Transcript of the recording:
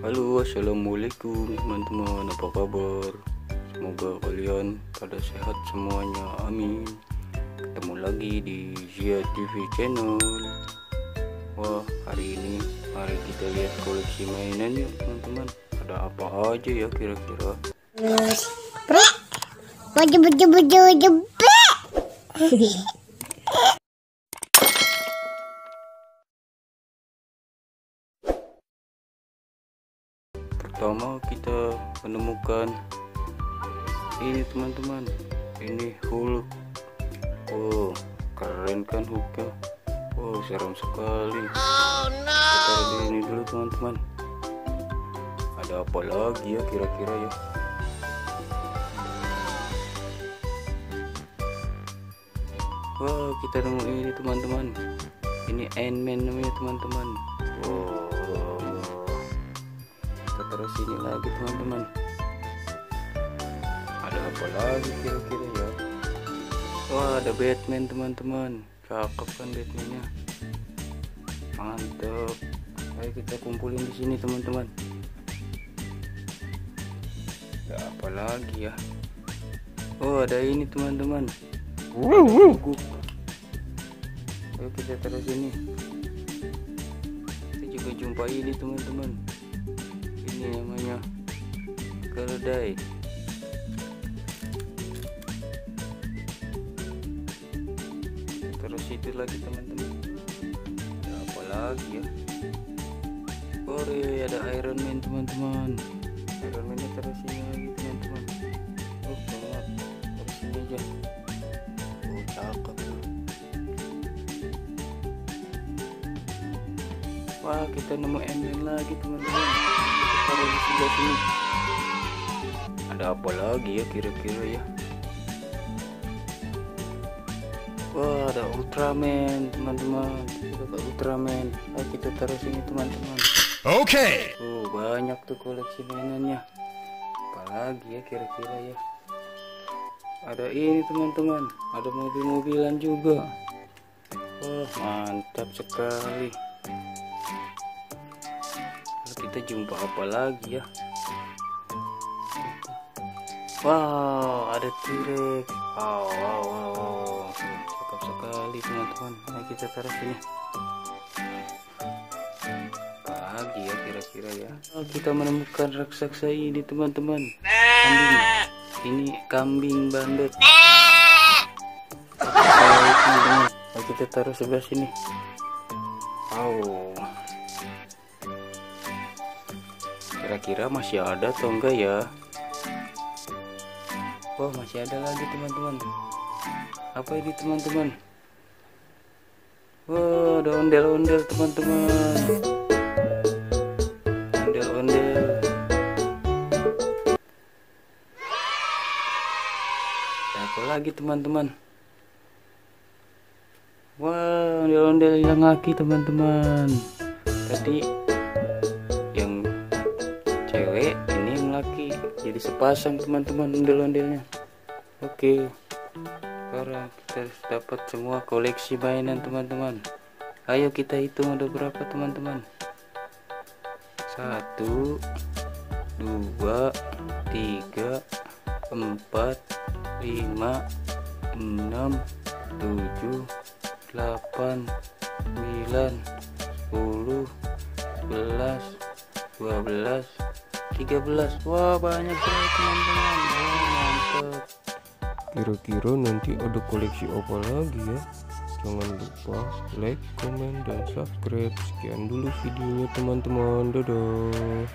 Halo, assalamualaikum teman-teman, apa kabar? Semoga kalian pada sehat semuanya, amin. Ketemu lagi di Zia TV channel. Wah, hari ini mari kita lihat koleksi mainan yuk teman-teman. Ada apa aja ya kira-kira? Pertama kita menemukan ini teman-teman, ini Hulk. Oh, keren kan Hulknya? Oh, seram sekali. Kita lihat ini dulu teman-teman. Ada apa lagi ya kira-kira ya? Wah, kita nemu ini teman-teman. Ini Ant-Man namanya teman-teman. Wow. Terus ini lagi teman-teman, ada apa lagi kira-kira ya? Wah, ada Batman teman-teman, cakep kan Batmannya, mantap. Ayo kita kumpulin di sini teman-teman. Ada apa lagi ya? Oh, ada ini teman-teman, guguk. Ayo kita taruh sini. Kita juga jumpa ini teman-teman. Ini namanya keledai. Terus itu lagi teman-teman. Ada apa lagi ya? Oh iya, ada Iron Man teman-teman. Iron Man terus ini lagi teman-teman. Oh banget, terus ini aja. Oh cakep. Wah, kita nemu Ant-Man lagi teman-teman. Taruh di sebelah sini. Ada apa lagi ya kira-kira ya? Wah, ada Ultraman teman-teman. Ada Ultraman. Ayo kita taruh sini teman-teman. Oke. Oh, banyak tuh koleksi mainannya. Apalagi ya kira-kira ya? Ada ini teman-teman. Ada mobil-mobilan juga. Wah, mantap sekali. Kita jumpa apa lagi ya? Wow, ada T-Rex. Wow, cakep sekali teman-teman. Nah, kita taruh sini. Apa lagi ya kira-kira ya? Oh, kita menemukan raksasa ini teman-teman. Kambing. Ini kambing bandot. Teman-teman. Nah, kita taruh sebelah sini. Wow. Kira-kira masih ada atau enggak ya? Oh, masih ada lagi teman-teman. Apa ini teman-teman? Wow, ada ondel-ondel teman-teman. Ondel-ondel. Apa lagi teman-teman? Wow, ondel-ondel yang laki teman-teman. Tadi cewek, ini yang laki, jadi sepasang teman-teman ondel-ondelnya. Oke, sekarang kita dapat semua koleksi mainan teman-teman. Ayo kita hitung ada berapa teman-teman. 1 2 3 4 5 6 7 8 9 10 11 12 13. Wah, banyak sekali teman-teman. Wah, mantap. Kira-kira nanti ada koleksi apa lagi ya? Jangan lupa like, comment, dan subscribe. Sekian dulu videonya teman-teman. Dadah.